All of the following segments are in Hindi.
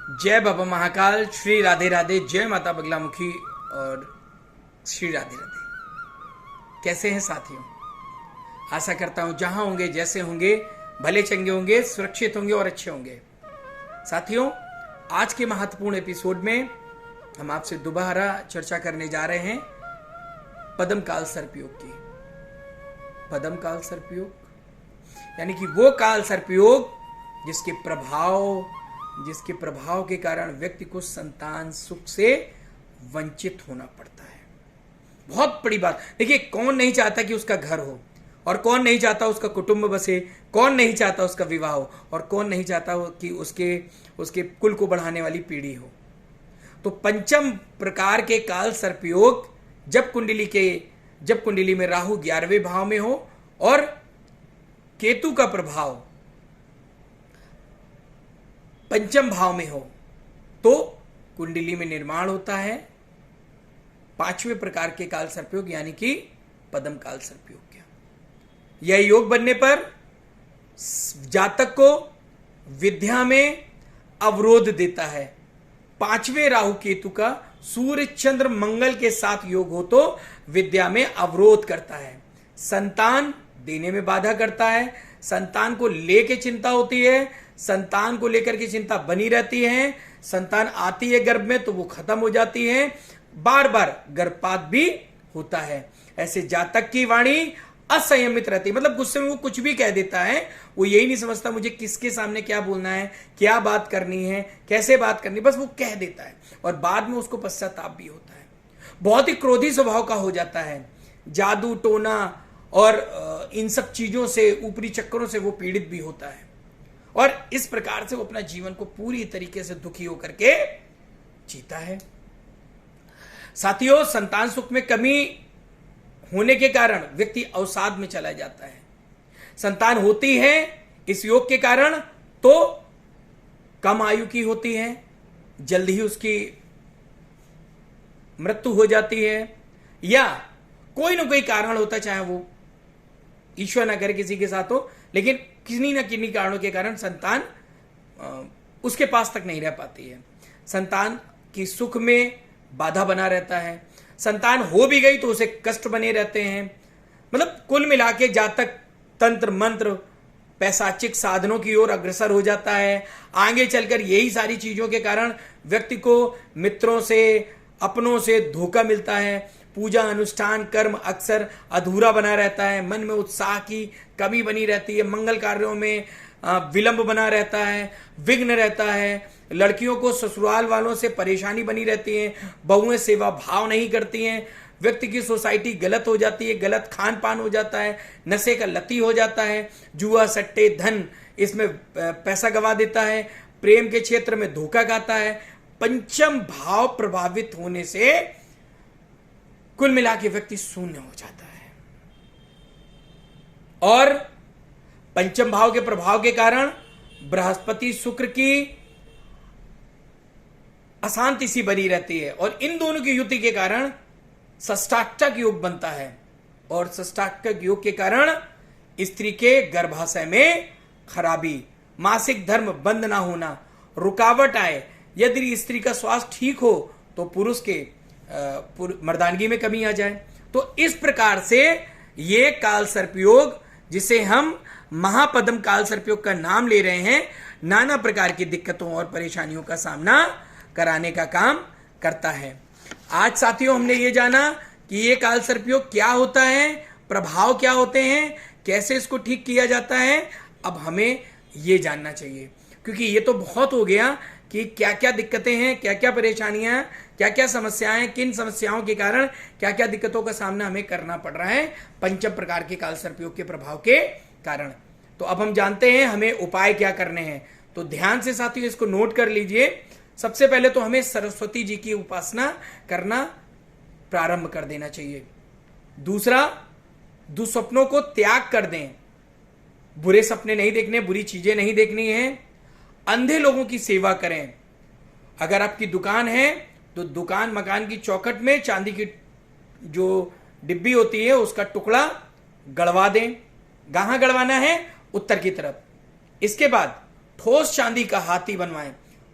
जय बाबा महाकाल, श्री राधे राधे, जय माता बगलामुखी और श्री राधे राधे। कैसे हैं साथियों? आशा करता हूं जहां होंगे, जैसे होंगे, भले चंगे होंगे, सुरक्षित होंगे और अच्छे होंगे। साथियों, आज के महत्वपूर्ण एपिसोड में हम आपसे दोबारा चर्चा करने जा रहे हैं पद्म काल सर्पयोग की। पद्म काल सर्पयोग यानी कि वो काल सर्पयोग जिसके प्रभाव के कारण व्यक्ति को संतान सुख से वंचित होना पड़ता है। बहुत बड़ी बात। देखिए, कौन नहीं चाहता कि उसका घर हो, और कौन नहीं चाहता उसका कुटुंब बसे, कौन नहीं चाहता उसका विवाह हो, और कौन नहीं चाहता कि उसके कुल को बढ़ाने वाली पीढ़ी हो। तो पंचम प्रकार के काल सर्पयोग जब कुंडली में राहु 11वें भाव में हो और केतु का प्रभाव पंचम भाव में हो, तो कुंडली में निर्माण होता है पांचवें प्रकार के काल सर्पयोग यानी कि पद्म काल सर्पयोग। यह योग बनने पर जातक को विद्या में अवरोध देता है। पांचवें राहु केतु का सूर्य चंद्र मंगल के साथ योग हो तो विद्या में अवरोध करता है, संतान देने में बाधा करता है, संतान को लेकर चिंता होती है, संतान को लेकर के चिंता बनी रहती है, संतान आती है गर्भ में तो वो खत्म हो जाती है, बार बार गर्भपात भी होता है। ऐसे जातक की वाणी असंयमित रहती है, मतलब गुस्से में वो कुछ भी कह देता है, वो यही नहीं समझता मुझे किसके सामने क्या बोलना है, क्या बात करनी है, कैसे बात करनी, बस वो कह देता है और बाद में उसको पश्चाताप भी होता है। बहुत ही क्रोधी स्वभाव का हो जाता है। जादू टोना और इन सब चीजों से, ऊपरी चक्करों से वो पीड़ित भी होता है और इस प्रकार से वो अपना जीवन को पूरी तरीके से दुखी होकर के जीता है। साथियों, संतान सुख में कमी होने के कारण व्यक्ति अवसाद में चला जाता है। संतान होती है इस योग के कारण तो कम आयु की होती है, जल्द ही उसकी मृत्यु हो जाती है, या कोई ना कोई कारण होता है, चाहे वो ईश्वर ना करे किसी के साथ हो, लेकिन किन्हीं ना किन्हीं कारणों के कारण संतान उसके पास तक नहीं रह पाती है। संतान की सुख में बाधा बना रहता है, संतान हो भी गई तो उसे कष्ट बने रहते हैं। मतलब कुल मिला के जातक तंत्र मंत्र पैशाचिक साधनों की ओर अग्रसर हो जाता है। आगे चलकर यही सारी चीजों के कारण व्यक्ति को मित्रों से, अपनों से धोखा मिलता है। पूजा अनुष्ठान कर्म अक्सर अधूरा बना रहता है, मन में उत्साह की कमी बनी रहती है, मंगल कार्यों में विलंब बना रहता है, विघ्न रहता है। लड़कियों को ससुराल वालों से परेशानी बनी रहती है, बहुएं सेवा भाव नहीं करती हैं, व्यक्ति की सोसाइटी गलत हो जाती है, गलत खान पान हो जाता है, नशे का लती हो जाता है, जुआ सट्टे धन इसमें पैसा गवा देता है, प्रेम के क्षेत्र में धोखा खाता है। पंचम भाव प्रभावित होने से कुल मिला के व्यक्ति शून्य हो जाता है और पंचम भाव के प्रभाव के कारण बृहस्पति शुक्र की अशांति सी बनी रहती है और इन दोनों की युति के कारण षष्ठाष्टक योग बनता है और षष्ठाष्टक योग के कारण स्त्री के गर्भाशय में खराबी, मासिक धर्म बंद ना होना, रुकावट आए। यदि स्त्री का स्वास्थ्य ठीक हो तो पुरुष के मर्दानगी में कमी आ जाए। तो इस प्रकार से ये काल सर्पयोग, जिसे हम महापद्म काल सर्पयोग का नाम ले रहे हैं, नाना प्रकार की दिक्कतों और परेशानियों का सामना कराने का काम करता है। आज साथियों, हमने ये जाना कि ये काल सर्पयोग क्या होता है, प्रभाव क्या होते हैं, कैसे इसको ठीक किया जाता है। अब हमें ये जानना चाहिए, क्योंकि ये तो बहुत हो गया कि क्या क्या दिक्कतें हैं, क्या क्या परेशानियां, क्या क्या समस्याएं, किन समस्याओं के कारण क्या क्या दिक्कतों का सामना हमें करना पड़ रहा है पंचम प्रकार के काल सर्पयोग के प्रभाव के कारण। तो अब हम जानते हैं हमें उपाय क्या करने हैं। तो ध्यान से साथियों इसको नोट कर लीजिए। सबसे पहले तो हमें सरस्वती जी की उपासना करना प्रारंभ कर देना चाहिए। दूसरा, दुस्वप्नों को त्याग कर दें। बुरे सपने नहीं देखने, बुरी चीजें नहीं देखनी है। अंधे लोगों की सेवा करें। अगर आपकी दुकान है तो दुकान मकान की चौखट में चांदी की जो डिब्बी होती है उसका टुकड़ा गड़वा दें। कहां गड़वाना है? उत्तर की तरफ। इसके बाद ठोस चांदी का हाथी बनवाएं,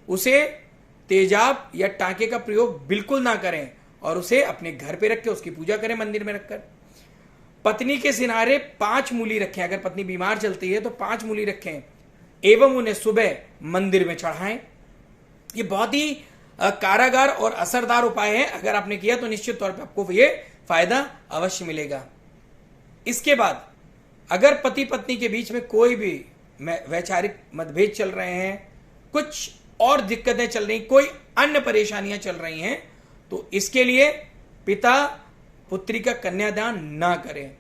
उसे तेजाब या टांके का प्रयोग बिल्कुल ना करें और उसे अपने घर पे रख के उसकी पूजा करें मंदिर में रखकर। पत्नी के सिनारे 5 मूली रखें, अगर पत्नी बीमार चलती है तो 5 मूली रखें एवं उन्हें सुबह मंदिर में चढ़ाएं। ये बहुत ही कारागार और असरदार उपाय है, अगर आपने किया तो निश्चित तौर पे आपको ये फायदा अवश्य मिलेगा। इसके बाद अगर पति पत्नी के बीच में कोई भी वैचारिक मतभेद चल रहे हैं, कुछ और दिक्कतें चल रही, कोई अन्य परेशानियां चल रही हैं, तो इसके लिए पिता पुत्री का कन्यादान ना करें।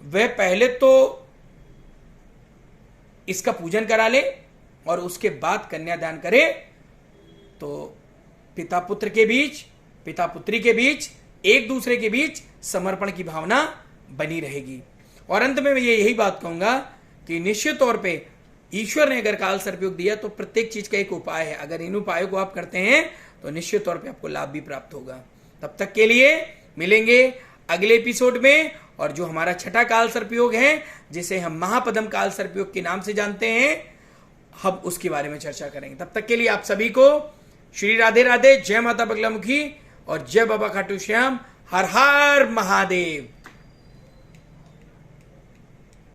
वह पहले तो इसका पूजन करा ले और उसके बाद कन्यादान करे, तो पिता पुत्र के बीच, पिता पुत्री के बीच, एक दूसरे के बीच समर्पण की भावना बनी रहेगी। और अंत में मैं यही बात कहूंगा कि निश्चित तौर पे ईश्वर ने अगर काल सर्पयोग दिया तो प्रत्येक चीज का एक उपाय है, अगर इन उपायों को आप करते हैं तो निश्चित तौर पे आपको लाभ भी प्राप्त होगा। तब तक के लिए मिलेंगे अगले एपिसोड में, और जो हमारा छठा काल सर्पयोग है जिसे हम महापदम काल सर्पयोग के नाम से जानते हैं, हम उसके बारे में चर्चा करेंगे। तब तक के लिए आप सभी को श्री राधे राधे, जय माता बगलामुखी और जय बाबा खाटू श्याम। हर हर महादेव।